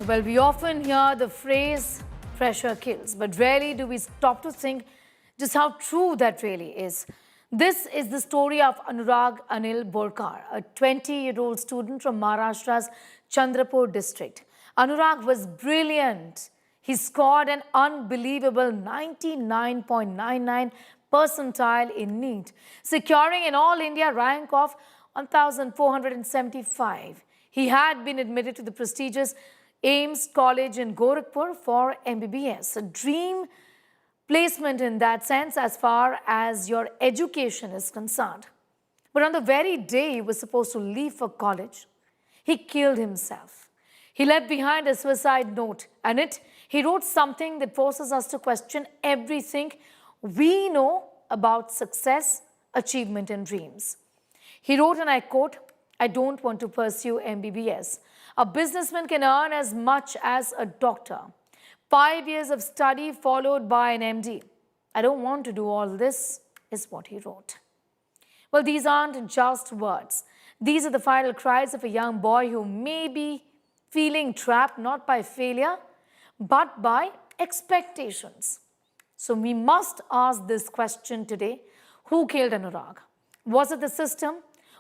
Well, we often hear the phrase pressure kills, but rarely do we stop to think just how true that really is. This is the story of Anurag Anil Borkar, a 20-year-old student from Maharashtra's Chandrapur district. Anurag was brilliant. He scored an unbelievable 99.99 percentile in NEET, securing an all-India rank of 1,475. He had been admitted to the prestigious AIIMS College in Gorakhpur for MBBS, a dream placement in that sense as far as your education is concerned. But on the very day he was supposed to leave for college, he killed himself. He left behind a suicide note, and he wrote something that forces us to question everything we know about success, achievement, and dreams. He wrote, and I quote, "I don't want to pursue MBBS. A businessman can earn as much as a doctor. 5 years of study followed by an MD. I don't want to do all this," is what he wrote. Well, these aren't just words. These are the final cries of a young boy who may be feeling trapped not by failure, but by expectations. So we must ask this question today. Who killed Anurag? Was it the system?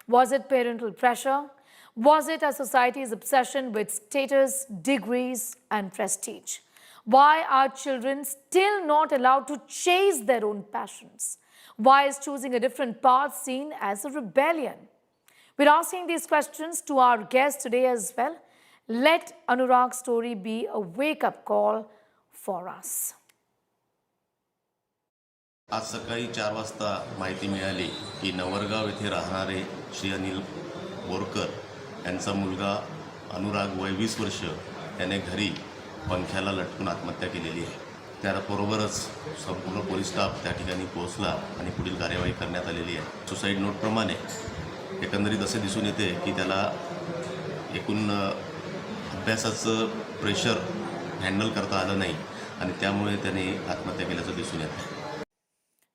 Was it parental pressure? Was it our society's obsession with status, degrees, and prestige? Why are children still not allowed to chase their own passions? Why is choosing a different path seen as a rebellion? We're asking these questions to our guests today as well. Let Anurag's story be a wake-up call for us. आज सकाळी 4 वाजता माहिती मिळाली की नवरगाव येथे राहणारे श्री अनिल बोरकर यांचा मुलगा अनुराग वय 20 वर्ष त्याने घरी पंख्याला लटकून आत्महत्या केलेली आहे. त्याबरोबरच संपूर्ण पोलीस स्टाफ त्या ठिकाणी पोहोचला आणि पुढील कार्यवाही करण्यात आलेली आहे. सुसाईड नोटप्रमाणे एकंदरीत असे दिसून येते की त्याला एकूण अभ्यासाचं प्रेशर हँडल करता आलं नाही आणि त्यामुळे त्याने आत्महत्या केल्याचं दिसून येतं.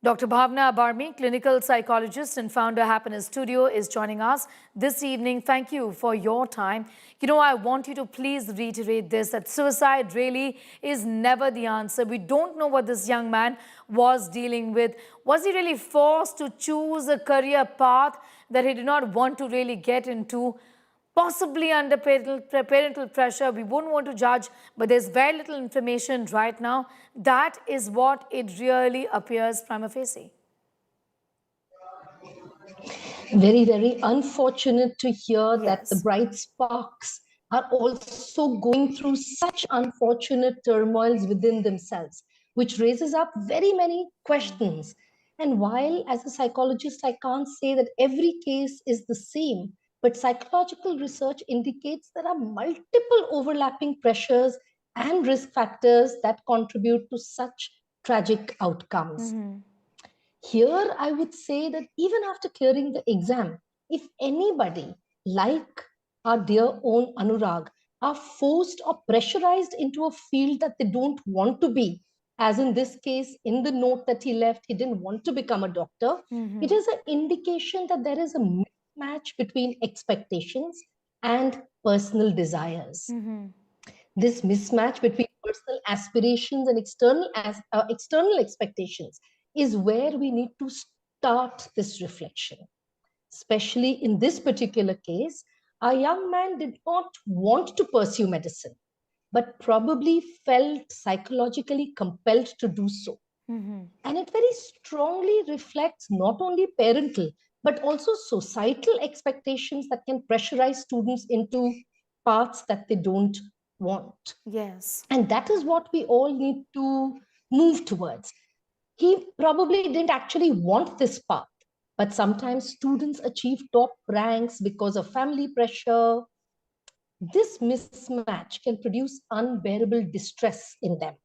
Dr. Bhavna Barmi, clinical psychologist and founder Happiness Studio, is joining us this evening. Thank you for your time. You know, I want you to please reiterate this, that suicide really is never the answer. We don't know what this young man was dealing with. Was he really forced to choose a career path that he did not want to really get into? Possibly under parental pressure. We wouldn't want to judge, but there's very little information right now. That is what it really appears prima facie. Very, very unfortunate to hear that the bright sparks are also going through such unfortunate turmoils within themselves, which raises up very many questions. And while as a psychologist, I can't say that every case is the same, but psychological research indicates there are multiple overlapping pressures and risk factors that contribute to such tragic outcomes. Here, I would say that even after clearing the exam, if anybody, like our dear own Anurag, are forced or pressurized into a field that they don't want to be, as in this case, in the note that he left, he didn't want to become a doctor, it is an indication that there is a mismatch between expectations and personal desires. This mismatch between personal aspirations and external expectations is where we need to start this reflection. Especially in this particular case, a young man did not want to pursue medicine, but probably felt psychologically compelled to do so. And it very strongly reflects not only parental, but also societal expectations that can pressurize students into paths that they don't want. Yes. And that is what we all need to move towards. He probably didn't actually want this path, but sometimes students achieve top ranks because of family pressure. This mismatch can produce unbearable distress in them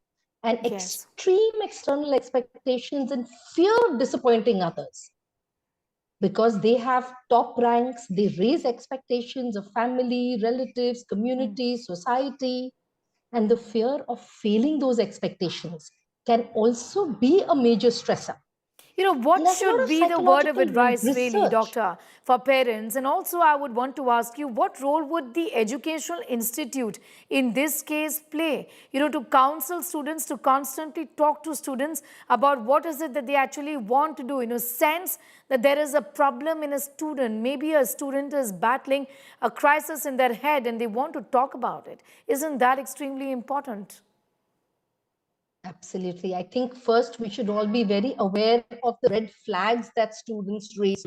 and extreme external expectations and fear of disappointing others. Because they have top ranks, they raise expectations of family, relatives, community, society, and the fear of failing those expectations can also be a major stressor. What And there's a lot should of be the word of psychological advice, really, research. doctor, for parents? And also, I would want to ask you, what role would the educational institute in this case play? To counsel students, to constantly talk to students about what is it that they actually want to do. Sense that there is a problem in a student. Maybe a student is battling a crisis in their head and they want to talk about it. Isn't that extremely important? Absolutely. I think first we should all be very aware of the red flags that students raise.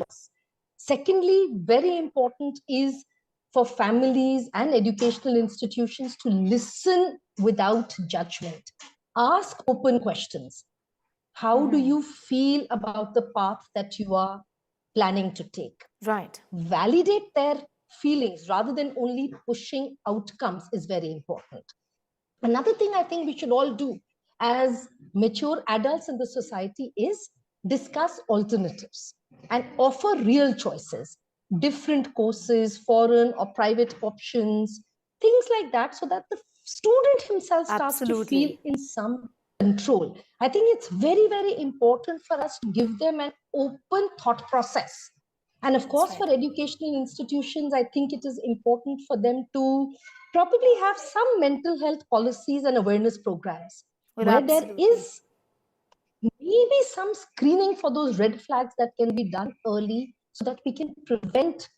Secondly, very important is for families and educational institutions to listen without judgment. Ask open questions. How do you feel about the path that you are planning to take? Right. Validate their feelings rather than only pushing outcomes is very important. Another thing I think we should all do as mature adults in the society is discuss alternatives and offer real choices, different courses, foreign or private options, things like that, so that the student himself starts to feel Absolutely. in some control. I think it's very, very important for us to give them an open thought process. And of course, for educational institutions, I think it is important for them to probably have some mental health policies and awareness programs Well, where there absolutely. is maybe some screening for those red flags that can be done early so that we can prevent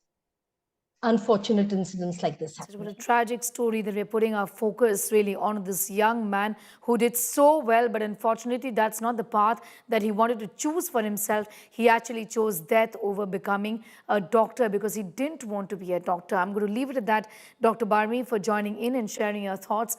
unfortunate incidents like this Such a happening. tragic story that we're putting our focus really on this young man who did so well, but unfortunately, that's not the path that he wanted to choose for himself. He actually chose death over becoming a doctor because he didn't want to be a doctor. I'm going to leave it at that, Dr. Barmi, for joining in and sharing your thoughts